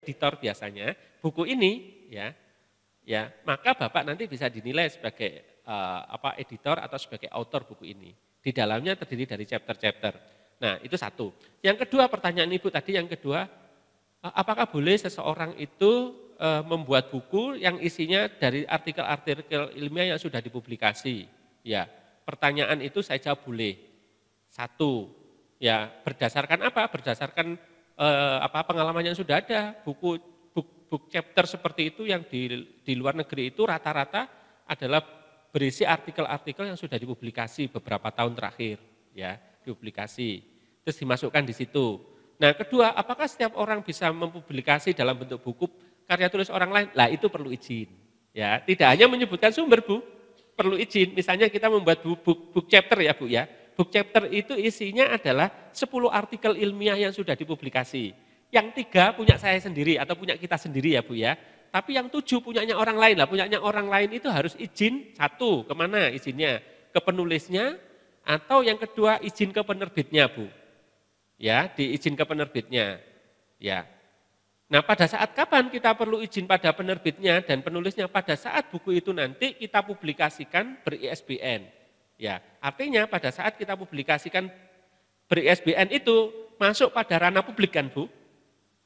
editor biasanya buku ini ya, maka Bapak nanti bisa dinilai sebagai editor atau sebagai author buku ini. Di dalamnya terdiri dari chapter-chapter. Nah, itu satu. Yang kedua, pertanyaan Ibu tadi yang kedua, apakah boleh seseorang itu membuat buku yang isinya dari artikel-artikel ilmiah yang sudah dipublikasi? Ya, pertanyaan itu saya jawab boleh. Satu, ya berdasarkan apa? Berdasarkan pengalaman yang sudah ada. Buku chapter seperti itu yang di luar negeri itu rata-rata adalah berisi artikel-artikel yang sudah dipublikasi beberapa tahun terakhir, ya, dipublikasi. Terus dimasukkan di situ. Nah, kedua, apakah setiap orang bisa mempublikasi dalam bentuk buku karya tulis orang lain? Lah, itu perlu izin. Ya, tidak hanya menyebutkan sumber, Bu, perlu izin. Misalnya kita membuat book chapter ya, Bu ya. Book chapter itu isinya adalah 10 artikel ilmiah yang sudah dipublikasi. Yang 3 punya saya sendiri atau punya kita sendiri ya, Bu ya. Tapi yang 7 punyanya orang lain lah, punyanya orang lain itu harus izin satu, kemana izinnya? Ke penulisnya atau yang kedua izin ke penerbitnya, Bu. Ya, diizin ke penerbitnya. Ya. Nah, pada saat kapan kita perlu izin pada penerbitnya dan penulisnya? Pada saat buku itu nanti kita publikasikan ber-ISBN. Ya, artinya pada saat kita publikasikan ber-ISBN itu masuk pada ranah publik kan, Bu?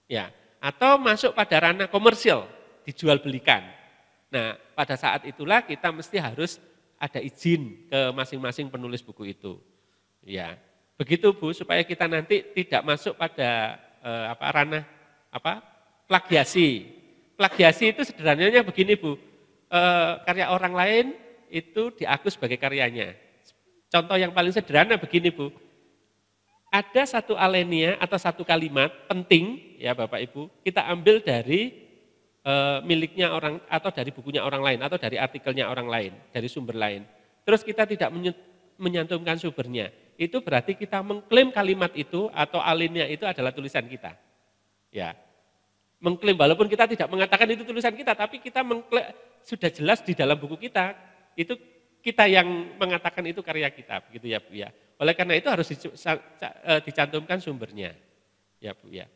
Ya, atau masuk pada ranah komersial, dijual belikan. Nah, pada saat itulah kita mesti harus ada izin ke masing-masing penulis buku itu. Ya, begitu Bu, supaya kita nanti tidak masuk pada ranah plagiasi. Plagiasi itu sederhananya begini Bu, karya orang lain itu diaku sebagai karyanya. Contoh yang paling sederhana begini Bu, ada satu alenia atau satu kalimat penting ya Bapak Ibu, kita ambil dari miliknya orang atau dari bukunya orang lain atau dari artikelnya orang lain, dari sumber lain. Terus kita tidak menyantumkan sumbernya. Itu berarti kita mengklaim kalimat itu atau alenia itu adalah tulisan kita. Ya. Mengklaim walaupun kita tidak mengatakan itu tulisan kita, tapi kita mengklaim sudah jelas di dalam buku kita, itu kita yang mengatakan itu karya kita, begitu ya Bu ya. Oleh karena itu harus dicantumkan sumbernya, ya Bu ya.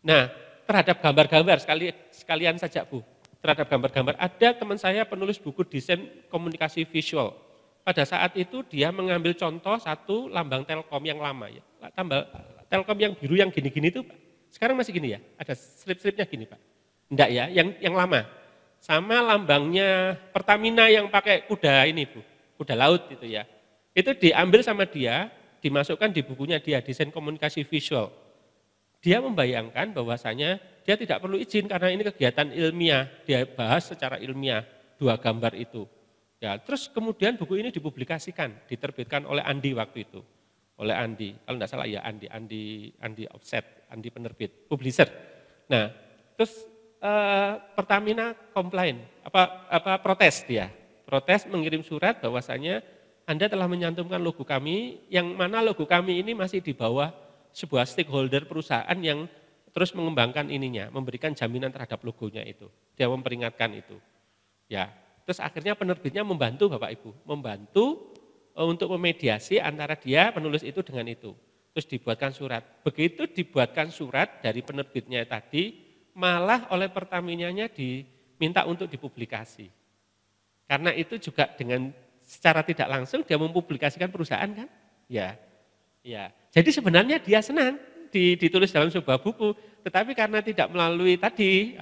Nah, terhadap gambar-gambar sekalian saja Bu, terhadap gambar-gambar ada teman saya penulis buku desain komunikasi visual. Pada saat itu dia mengambil contoh satu lambang Telkom yang lama ya, Telkom yang biru yang gini-gini itu Pak. Sekarang masih gini ya, ada strip-stripnya gini Pak. Enggak ya, yang lama. Sama lambangnya Pertamina yang pakai kuda ini Bu, kuda laut itu ya. Itu diambil sama dia, dimasukkan di bukunya dia, desain komunikasi visual. Dia membayangkan bahwasanya dia tidak perlu izin karena ini kegiatan ilmiah, dia bahas secara ilmiah 2 gambar itu. Ya, terus kemudian buku ini dipublikasikan, diterbitkan oleh Andi waktu itu. Oleh Andi, kalau tidak salah ya Andi Offset, Andi penerbit, publisher. Nah, terus Pertamina komplain, protes dia. Protes mengirim surat bahwasanya Anda telah menyantumkan logo kami, yang mana logo kami ini masih di bawah sebuah stakeholder perusahaan yang terus mengembangkan ininya, memberikan jaminan terhadap logonya itu. Dia memperingatkan itu. Ya, terus akhirnya penerbitnya membantu Bapak Ibu, membantu untuk memediasi antara dia penulis itu dengan itu. Terus dibuatkan surat. Begitu dibuatkan surat dari penerbitnya tadi, malah oleh Pertaminanya diminta untuk dipublikasi. Karena itu juga dengan secara tidak langsung dia mempublikasikan perusahaan kan? Ya. Jadi sebenarnya dia senang ditulis dalam sebuah buku, tetapi karena tidak melalui tadi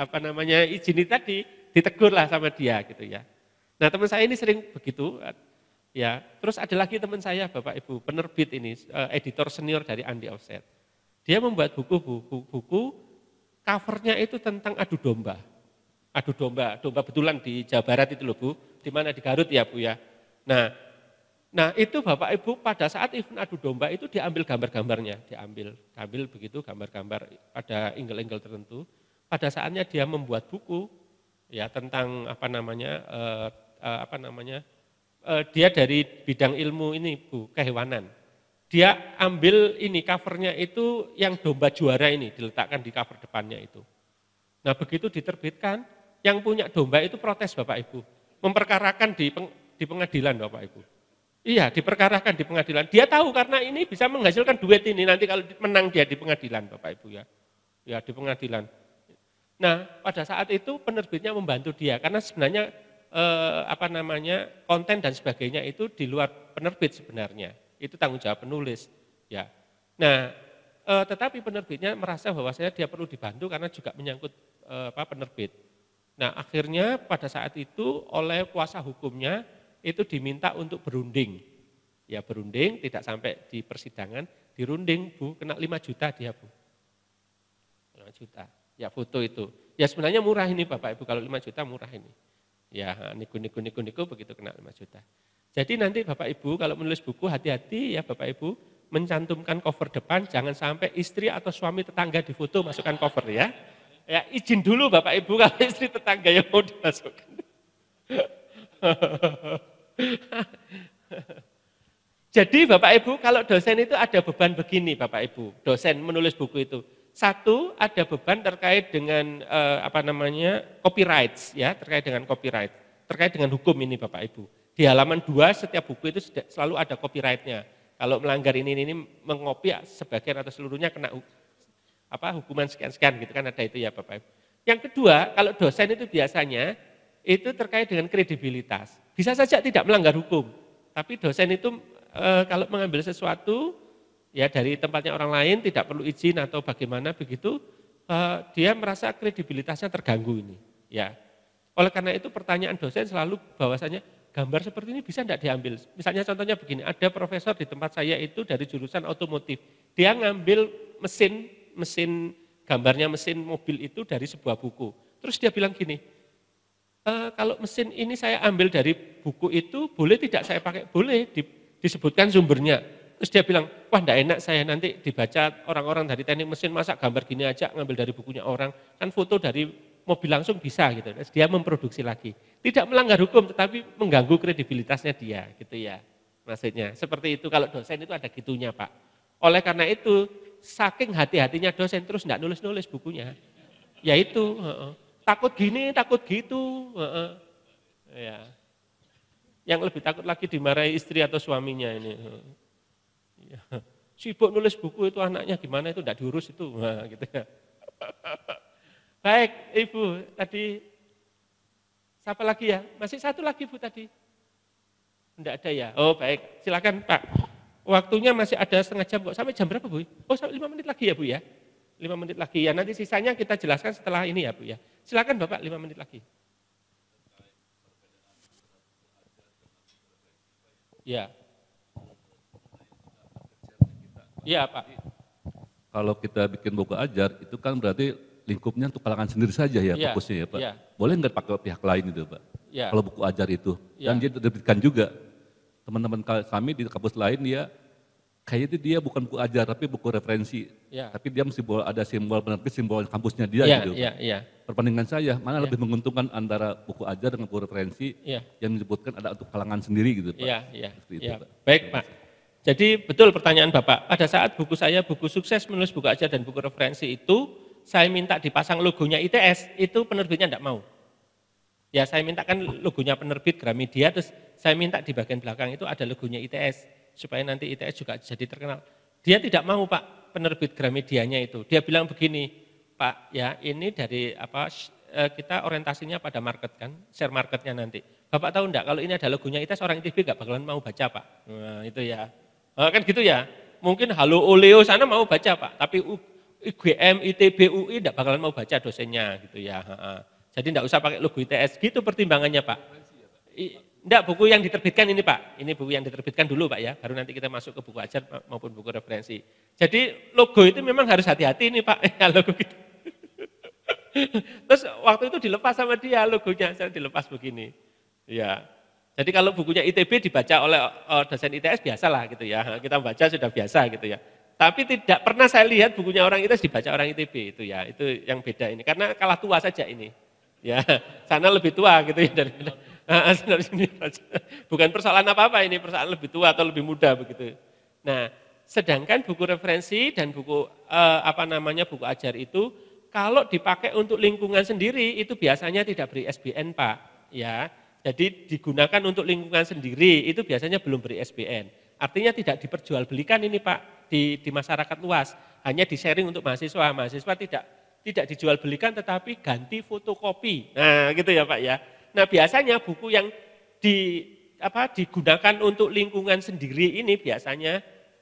izin itu tadi, ditegurlah sama dia gitu ya. Nah, teman saya ini sering begitu. Ya, terus ada lagi teman saya Bapak Ibu, penerbit ini, editor senior dari Andi Offset. Dia membuat buku covernya itu tentang adu domba. Adu domba betulan di Jawa Barat itu loh Bu, di mana di Garut ya Bu ya. Nah itu Bapak Ibu pada saat event adu domba itu diambil gambar-gambarnya, diambil begitu gambar-gambar pada angle-angle tertentu. Pada saatnya dia membuat buku ya tentang dia dari bidang ilmu ini Bu, kehewanan. Dia ambil ini covernya itu yang domba juara ini diletakkan di cover depannya itu. Nah begitu diterbitkan, yang punya domba itu protes Bapak Ibu, memperkarakan di pengadilan Bapak Ibu. Iya, diperkarakan di pengadilan. Dia tahu karena ini bisa menghasilkan duit ini nanti kalau menang dia di pengadilan Bapak Ibu ya. Ya di pengadilan. Nah, pada saat itu penerbitnya membantu dia karena sebenarnya konten dan sebagainya itu di luar penerbit sebenarnya. Itu tanggung jawab penulis, ya. Nah, tetapi penerbitnya merasa bahwasanya dia perlu dibantu karena juga menyangkut penerbit. Nah, akhirnya pada saat itu oleh kuasa hukumnya itu diminta untuk berunding. Ya, berunding tidak sampai di persidangan, dirunding, Bu, kena 5 juta dia, Bu. 5 juta. Ya, foto itu. Ya sebenarnya murah ini Bapak Ibu, kalau 5 juta murah ini. Ya, niku begitu kena 5 juta. Jadi nanti Bapak Ibu kalau menulis buku hati-hati ya Bapak Ibu, mencantumkan cover depan, jangan sampai istri atau suami tetangga difoto masukkan cover ya. Ya izin dulu Bapak Ibu kalau istri tetangga yang mau dimasukkan. Jadi Bapak Ibu kalau dosen itu ada beban begini Bapak Ibu, dosen menulis buku itu. Satu, ada beban terkait dengan copyright ya, terkait dengan copyright, terkait dengan hukum ini Bapak Ibu. Di halaman 2 setiap buku itu selalu ada copyright-nya. Kalau melanggar ini mengopi sebagian atau seluruhnya kena hukuman sekian-sekian gitu kan, ada itu ya Bapak Ibu. Yang kedua, kalau dosen itu biasanya itu terkait dengan kredibilitas. Bisa saja tidak melanggar hukum, tapi dosen itu kalau mengambil sesuatu ya dari tempatnya orang lain tidak perlu izin atau bagaimana begitu, dia merasa kredibilitasnya terganggu ini. Ya, oleh karena itu pertanyaan dosen selalu bahwasanya gambar seperti ini bisa tidak diambil. Misalnya contohnya begini, ada profesor di tempat saya itu dari jurusan otomotif, dia ngambil mesin gambarnya mesin mobil itu dari sebuah buku. Terus dia bilang gini, kalau mesin ini saya ambil dari buku itu, boleh tidak saya pakai? Boleh, disebutkan sumbernya. Terus dia bilang, wah enggak enak saya nanti dibaca orang-orang dari teknik mesin, masa gambar gini aja ngambil dari bukunya orang, kan foto dari mobil langsung bisa gitu. Terus dia memproduksi lagi. Tidak melanggar hukum tetapi mengganggu kredibilitasnya dia gitu ya. Maksudnya seperti itu, kalau dosen itu ada gitunya Pak. Oleh karena itu saking hati-hatinya dosen terus enggak nulis-nulis bukunya. Ya itu, takut gini, takut gitu. Ya. Yang lebih takut lagi dimarahi istri atau suaminya ini. Ya. Sibuk nulis buku itu anaknya gimana itu enggak diurus itu. Nah, gitu ya. Baik, Ibu, tadi siapa lagi ya? Masih satu lagi Bu tadi. Enggak ada ya? Oh, baik. Silakan Pak. Waktunya masih ada setengah jam kok. Sampai jam berapa Bu? Oh, sampai 5 menit lagi ya Bu ya? 5 menit lagi ya. Nanti sisanya kita jelaskan setelah ini ya Bu ya. Silakan Bapak 5 menit lagi. Ya. Iya Pak. Kalau kita bikin buku ajar, itu kan berarti lingkupnya untuk kalangan sendiri saja ya, fokusnya ya Pak. Ya. Boleh nggak pakai pihak lain itu Pak? Ya. Kalau buku ajar itu. Ya. Dan dia diterbitkan juga. Teman-teman kami di kampus lain kayaknya dia bukan buku ajar tapi buku referensi. Ya. Tapi dia mesti ada simbol penerbit, simbol kampusnya dia gitu. Ya. Perbandingan saya, mana lebih menguntungkan antara buku ajar dengan buku referensi yang menyebutkan ada untuk kalangan sendiri gitu Pak. Iya. Itu, Pak. Baik Pak. Jadi betul pertanyaan Bapak, pada saat buku saya, buku sukses menulis buku ajar dan buku referensi itu, saya minta dipasang logonya ITS, itu penerbitnya enggak mau. Ya saya mintakan logonya penerbit Gramedia, terus saya minta di bagian belakang itu ada logonya ITS, supaya nanti ITS juga jadi terkenal. Dia tidak mau Pak, penerbit Gramedianya itu. Dia bilang begini, Pak ya ini dari kita orientasinya pada market kan, share marketnya nanti. Bapak tahu enggak, kalau ini ada logonya ITS, orang ITB enggak bakalan mau baca Pak. Nah itu ya. Kan gitu ya, mungkin Halo Oleo sana mau baca Pak, tapi UGM, ITB, UI enggak bakalan mau baca dosennya gitu ya. Jadi enggak usah pakai logo ITS, gitu pertimbangannya Pak. Enggak, buku yang diterbitkan ini Pak, ini buku yang diterbitkan dulu Pak ya, baru nanti kita masuk ke buku ajar maupun buku referensi. Jadi logo itu memang harus hati-hati ini Pak, ya logo gitu. Terus waktu itu dilepas sama dia logonya, saya dilepas begini. Ya. Jadi kalau bukunya ITB dibaca oleh dosen ITS biasalah gitu ya. Kita baca sudah biasa gitu ya. Tapi tidak pernah saya lihat bukunya orang ITS dibaca orang ITB itu ya. Itu yang beda ini. Karena kalah tua saja ini. Ya, sana lebih tua gitu ya dari sini. Bukan persoalan apa-apa ini, persoalan lebih tua atau lebih muda begitu. Nah, sedangkan buku referensi dan buku buku ajar itu kalau dipakai untuk lingkungan sendiri itu biasanya tidak beri SBN Pak. Ya. Jadi digunakan untuk lingkungan sendiri itu biasanya belum beri SBN. Artinya tidak diperjualbelikan ini Pak di masyarakat luas, hanya di sharing untuk mahasiswa. Mahasiswa tidak tidak dijual belikan tetapi ganti fotokopi. Nah, gitu ya Pak ya. Nah, biasanya buku yang digunakan untuk lingkungan sendiri ini biasanya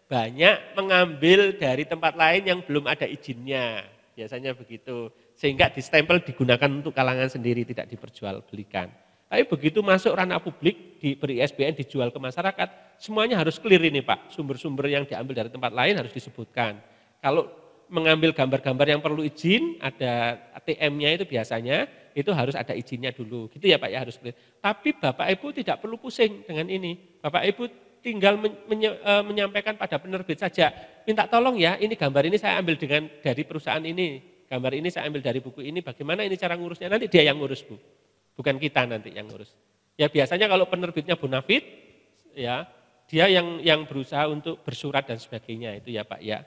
banyak mengambil dari tempat lain yang belum ada izinnya. Biasanya begitu. Sehingga distempel digunakan untuk kalangan sendiri, tidak diperjualbelikan. Tapi begitu masuk ranah publik, diberi ISBN, dijual ke masyarakat, semuanya harus clear ini Pak. Sumber-sumber yang diambil dari tempat lain harus disebutkan. Kalau mengambil gambar-gambar yang perlu izin, ada ATM-nya itu biasanya, itu harus ada izinnya dulu. Gitu ya Pak ya, harus clear. Tapi Bapak Ibu tidak perlu pusing dengan ini. Bapak Ibu tinggal menyampaikan pada penerbit saja, minta tolong ya, ini gambar ini saya ambil dari perusahaan ini, gambar ini saya ambil dari buku ini, bagaimana ini cara ngurusnya, nanti dia yang ngurus Bu. Bukan kita nanti yang ngurus. Ya biasanya kalau penerbitnya bonafit, ya dia yang berusaha untuk bersurat dan sebagainya itu ya Pak ya.